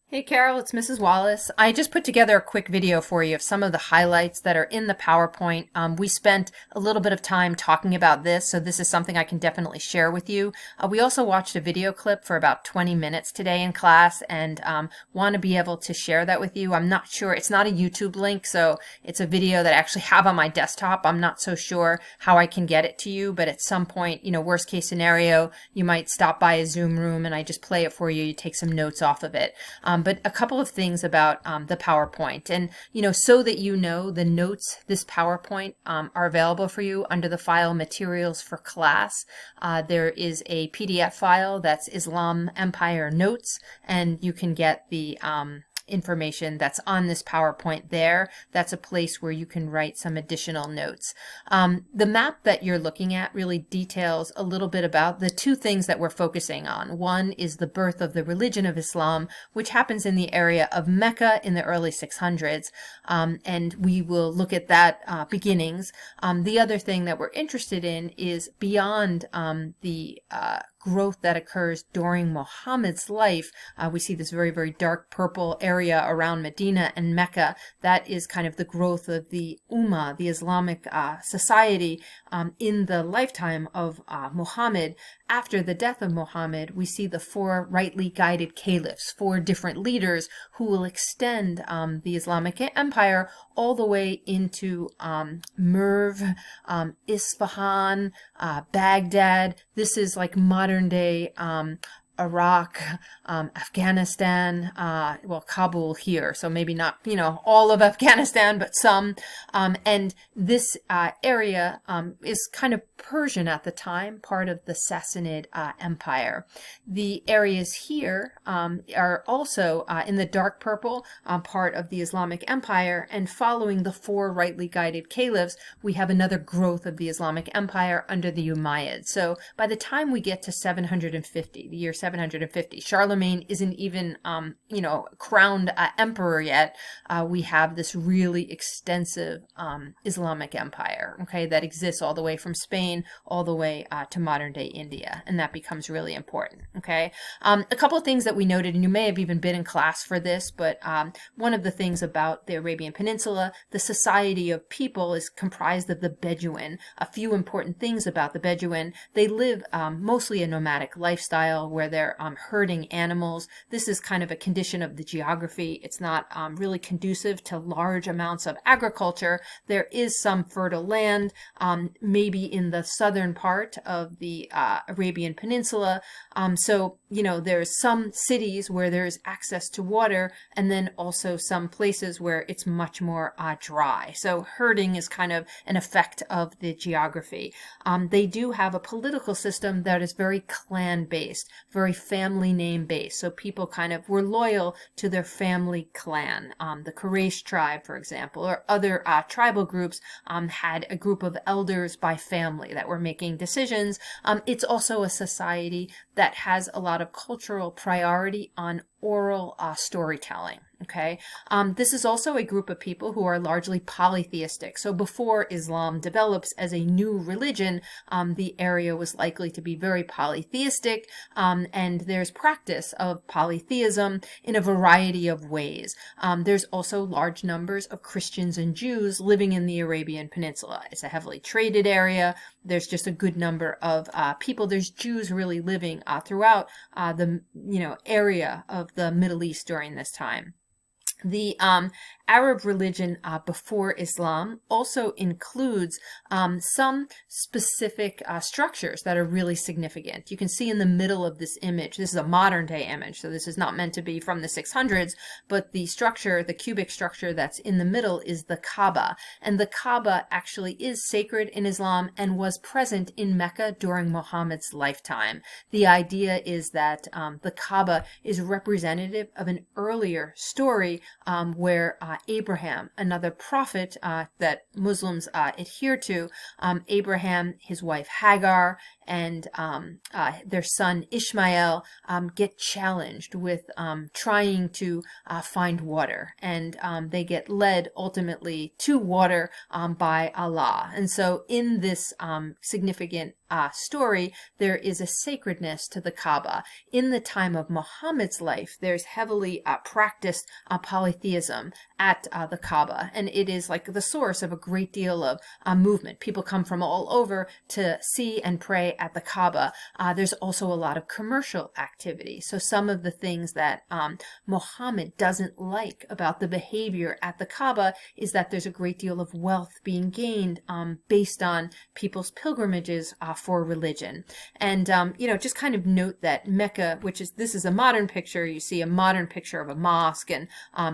Hey Carol, it's Mrs. Wallace. I just put together a quick video for you of some of the highlights that are in the PowerPoint. We spent a little bit of time talking about this, so this is something I can definitely share with you. We also watched a video clip for about 20 minutes today in class and want to be able to share that with you. I'm not sure, it's not a YouTube link, so it's a video that I actually have on my desktop. I'm not so sure how I can get it to you, but at some point, worst case scenario, you might stop by a Zoom room and I just play it for you. You take some notes off of it. But a couple of things about the PowerPoint. And, so that the notes, this PowerPoint are available for you under the file Materials for Class. There is a PDF file that's Islam Empire Notes, and you can get the information that's on this PowerPoint there. That's a place where you can write some additional notes. The map that you're looking at really details a little bit about the two things that we're focusing on. One is the birth of the religion of Islam, which happens in the area of Mecca in the early 600s, and we will look at that beginnings. The other thing that we're interested in is beyond the growth that occurs during Muhammad's life. We see this very, very dark purple area around Medina and Mecca. That is kind of the growth of the Ummah, the Islamic society, in the lifetime of Muhammad. After the death of Muhammad, we see the four rightly guided caliphs, four different leaders who will extend the Islamic Empire all the way into Merv, Isfahan, Baghdad. This is like modern day Iraq, Afghanistan, Kabul here, so maybe not, all of Afghanistan, but some. And this area is kind of Persian at the time, part of the Sassanid Empire. The areas here are also in the dark purple, part of the Islamic Empire, and following the four rightly guided caliphs, we have another growth of the Islamic Empire under the Umayyads. So by the time we get to 750, the year 750, Charlemagne isn't even, crowned emperor yet. We have this really extensive Islamic Empire, okay, that exists all the way from Spain all the way to modern day India, and that becomes really important, okay? A couple of things that we noted, and you may have even been in class for this, but one of the things about the Arabian Peninsula, the society of people is comprised of the Bedouin. A few important things about the Bedouin: they live mostly a nomadic lifestyle where they're herding animals. This is kind of a condition of the geography. It's not really conducive to large amounts of agriculture. There is some fertile land, maybe in the southern part of the Arabian Peninsula. So, there's some cities where there's access to water, and then also some places where it's much more dry. So herding is kind of an effect of the geography. They do have a political system that is very clan-based, very family name-based. So people kind of were loyal to their family clan. The Quraysh tribe, for example, or other tribal groups had a group of elders by family that were making decisions. It's also a society that has a lot of cultural priority on oral storytelling. Okay, this is also a group of people who are largely polytheistic. So before Islam develops as a new religion, the area was likely to be very polytheistic, and there's practice of polytheism in a variety of ways. There's also large numbers of Christians and Jews living in the Arabian Peninsula. It's a heavily traded area. There's just a good number of people. There's Jews really living throughout the area of the Middle East during this time. The Arab religion before Islam also includes some specific structures that are really significant. You can see in the middle of this image, this is a modern day image, so this is not meant to be from the 600s, but the structure, the cubic structure that's in the middle is the Kaaba. And the Kaaba actually is sacred in Islam and was present in Mecca during Muhammad's lifetime. The idea is that the Kaaba is representative of an earlier story where Abraham, another prophet that Muslims adhere to, Abraham, his wife Hagar, and their son Ishmael get challenged with trying to find water, and they get led ultimately to water by Allah. And so in this significant story, there is a sacredness to the Kaaba. In the time of Muhammad's life, there's heavily practiced polytheism at the Kaaba, and it is like the source of a great deal of movement. People come from all over to see and pray at the Kaaba. There's also a lot of commercial activity. So some of the things that Muhammad doesn't like about the behavior at the Kaaba is that there's a great deal of wealth being gained based on people's pilgrimages for religion. And, just kind of note that Mecca, this is a modern picture, you see a modern picture of a mosque and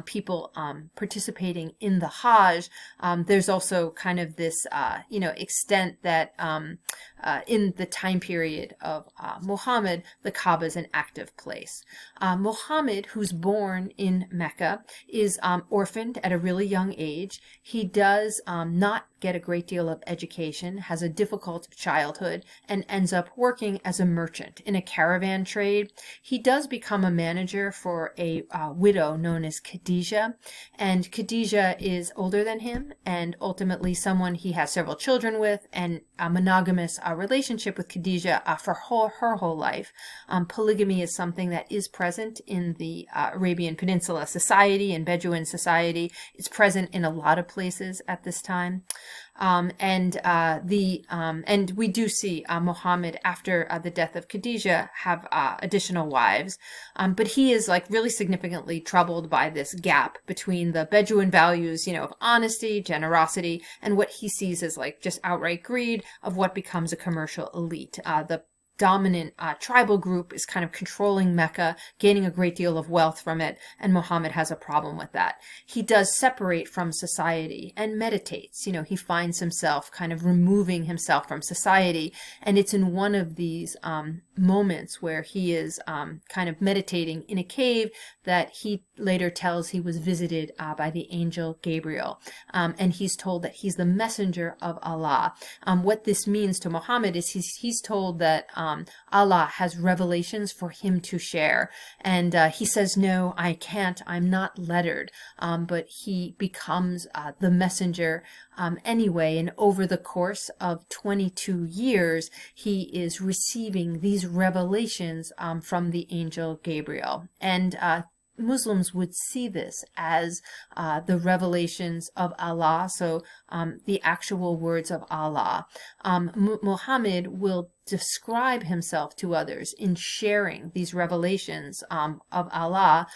people participating in the Hajj. There's also kind of this, extent that in the time period of Muhammad, the Kaaba is an active place. Muhammad, who's born in Mecca, is orphaned at a really young age. He does not get a great deal of education, has a difficult childhood, and ends up working as a merchant in a caravan trade. He does become a manager for a widow known as Khadijah, and Khadijah is older than him and ultimately someone he has several children with, and a monogamous relationship with Khadijah for her whole life. Polygamy is something that is present in the Arabian Peninsula society and Bedouin society. It's present in a lot of places at this time. And we do see Muhammad, after the death of Khadijah, have additional wives, but he is like really significantly troubled by this gap between the Bedouin values, of honesty, generosity, and what he sees as like just outright greed of what becomes a commercial elite. The dominant tribal group is kind of controlling Mecca, gaining a great deal of wealth from it, and Muhammad has a problem with that. He does separate from society and meditates. He finds himself kind of removing himself from society, and it's in one of these moments where he is kind of meditating in a cave that he later tells he was visited by the angel Gabriel, and he's told that he's the messenger of Allah. What this means to Muhammad is he's told that Allah has revelations for him to share, and he says, no, I can't, I'm not lettered, but he becomes the messenger anyway, and over the course of 22 years he is receiving these revelations from the angel Gabriel. And Muslims would see this as the revelations of Allah, so the actual words of Allah. Muhammad will describe himself to others in sharing these revelations of Allah.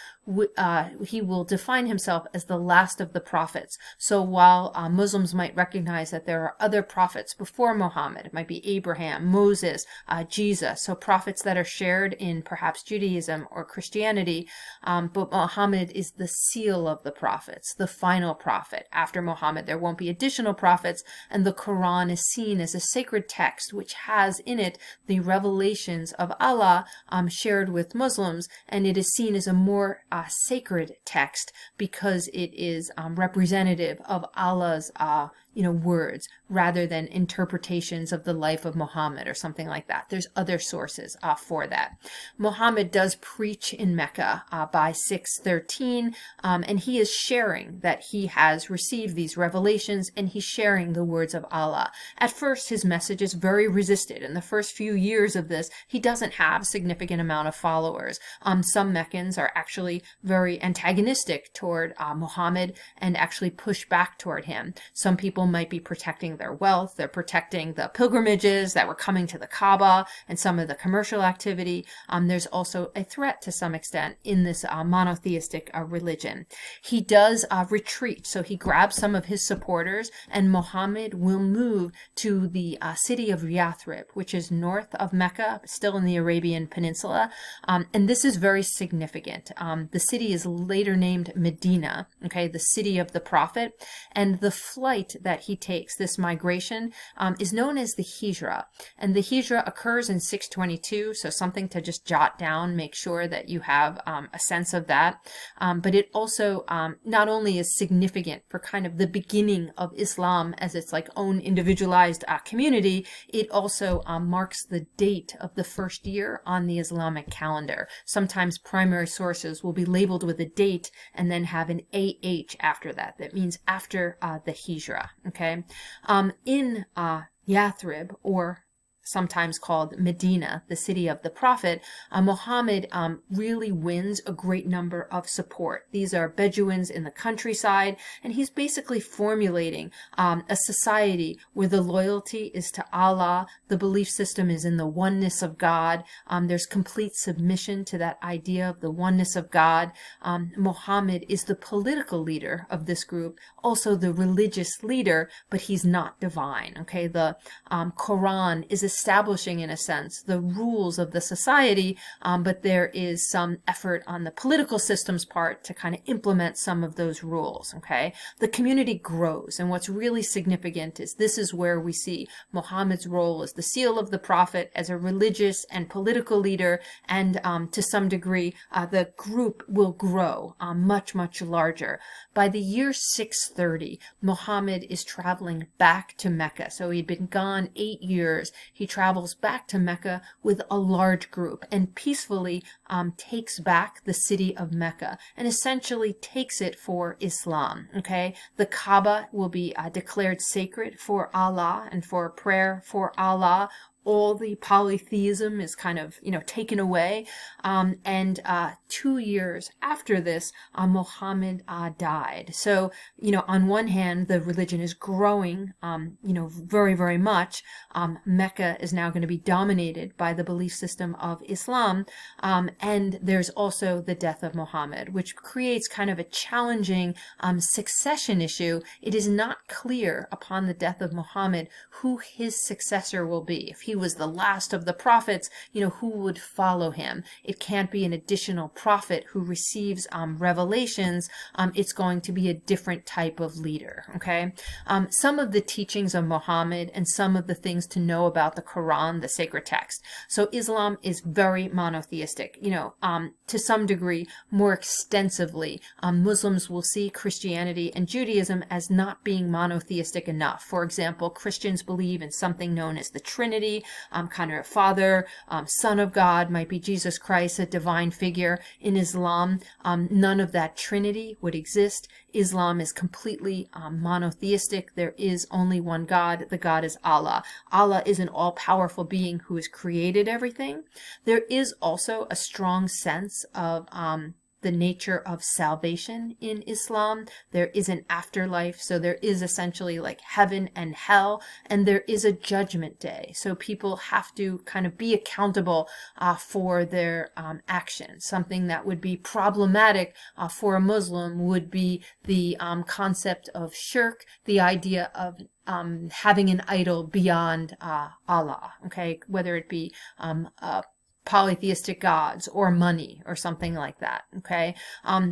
He will define himself as the last of the prophets. So while Muslims might recognize that there are other prophets before Muhammad, it might be Abraham, Moses, Jesus, so prophets that are shared in perhaps Judaism or Christianity, but Muhammad is the seal of the prophets, the final prophet. After Muhammad, there won't be additional prophets, and the Quran is seen as a sacred text which has in it the revelations of Allah shared with Muslims, and it is seen as a more sacred text because it is representative of Allah's words rather than interpretations of the life of Muhammad or something like that. There's other sources for that. Muhammad does preach in Mecca by 613, and he is sharing that he has received these revelations, and he's sharing the words of Allah. At first, his message is very resisted. In the first few years of this, he doesn't have a significant amount of followers. Some Meccans are actually very antagonistic toward Muhammad and actually push back toward him. Some people might be protecting their wealth. They're protecting the pilgrimages that were coming to the Kaaba and some of the commercial activity. There's also a threat to some extent in this monotheistic religion. He does retreat, so he grabs some of his supporters, and Muhammad will move to the city of Yathrib, which is north of Mecca, still in the Arabian Peninsula, and this is very significant. The city is later named Medina, okay, the city of the Prophet, and the flight that that he takes, this migration, is known as the Hijra. And the Hijra occurs in 622, so something to just jot down, make sure that you have a sense of that. But it also not only is significant for kind of the beginning of Islam as its like own individualized community, it also marks the date of the first year on the Islamic calendar. Sometimes primary sources will be labeled with a date and then have an AH after that. That means after the Hijra, okay? In Yathrib, or sometimes called Medina, the city of the Prophet, Muhammad really wins a great number of support. These are Bedouins in the countryside, and he's basically formulating a society where the loyalty is to Allah, the belief system is in the oneness of God, there's complete submission to that idea of the oneness of God. Muhammad is the political leader of this group, also the religious leader, but he's not divine, okay? The Quran is establishing, in a sense, the rules of the society, but there is some effort on the political system's part to kind of implement some of those rules, okay? The community grows, and what's really significant is this is where we see Muhammad's role as the seal of the Prophet, as a religious and political leader, and to some degree, the group will grow much, much larger. By the year 630, Muhammad is traveling back to Mecca. So he'd been gone 8 years. He travels back to Mecca with a large group and peacefully takes back the city of Mecca and essentially takes it for Islam, okay? The Kaaba will be declared sacred for Allah and for prayer for Allah. All the polytheism is kind of, taken away. And 2 years after this, Muhammad died. So, on one hand, the religion is growing, very, very much. Mecca is now going to be dominated by the belief system of Islam. And there's also the death of Muhammad, which creates kind of a challenging succession issue. It is not clear upon the death of Muhammad who his successor will be. If he was the last of the prophets, who would follow him? It can't be an additional prophet who receives revelations. It's going to be a different type of leader, okay? Some of the teachings of Muhammad and some of the things to know about the Quran, the sacred text. So Islam is very monotheistic, to some degree, more extensively. Muslims will see Christianity and Judaism as not being monotheistic enough. For example, Christians believe in something known as the Trinity, kind of a Father, Son of God, might be Jesus Christ, a divine figure. In Islam, none of that Trinity would exist. Islam is completely monotheistic. There is only one God. The God is Allah. Allah is an all-powerful being who has created everything. There is also a strong sense of the nature of salvation in Islam. There is an afterlife, so there is essentially like heaven and hell, and there is a judgment day. So people have to kind of be accountable for their actions. Something that would be problematic for a Muslim would be the concept of shirk, the idea of having an idol beyond Allah, okay, whether it be polytheistic gods or money or something like that, okay?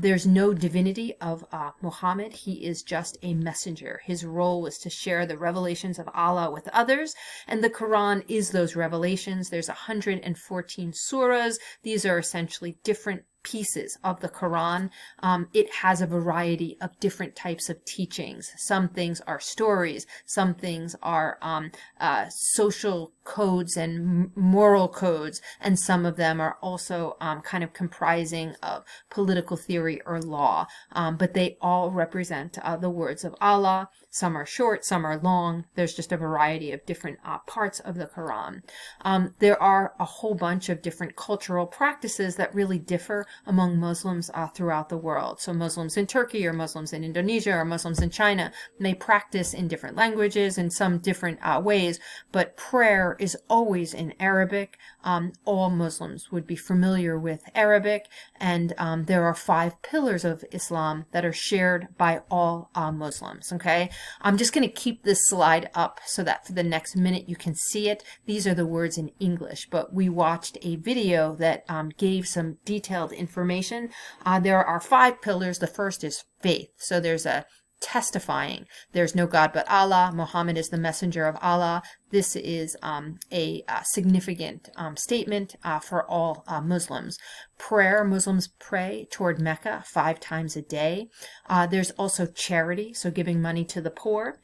There's no divinity of Muhammad. He is just a messenger. His role was to share the revelations of Allah with others, and the Quran is those revelations. There's 114 surahs. These are essentially different pieces of the Quran. It has a variety of different types of teachings. Some things are stories. Some things are social codes and moral codes. And some of them are also kind of comprising of political theory or law. But they all represent the words of Allah. Some are short, some are long. There's just a variety of different parts of the Quran. There are a whole bunch of different cultural practices that really differ among Muslims throughout the world. So Muslims in Turkey or Muslims in Indonesia or Muslims in China may practice in different languages in some different ways, but prayer is always in Arabic. All Muslims would be familiar with Arabic, and there are 5 pillars of Islam that are shared by all Muslims, okay? I'm just going to keep this slide up so that for the next minute you can see it. These are the words in English, but we watched a video that gave some detailed information. There are 5 pillars. The first is faith. So there's a testifying there's no God but Allah, Muhammad is the messenger of Allah. This is a significant statement for all Muslims. Prayer, Muslims pray toward Mecca 5 times a day. There's also charity, so giving money to the poor.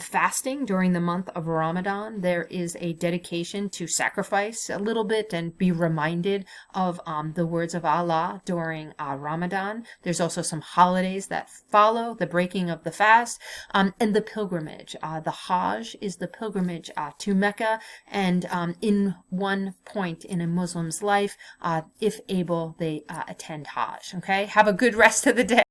Fasting during the month of Ramadan, there is a dedication to sacrifice a little bit and be reminded of the words of Allah during Ramadan. There's also some holidays that follow the breaking of the fast, and the pilgrimage. The Hajj is the pilgrimage to Mecca, and in one point in a Muslim's life, if able, they attend Hajj. Okay, have a good rest of the day.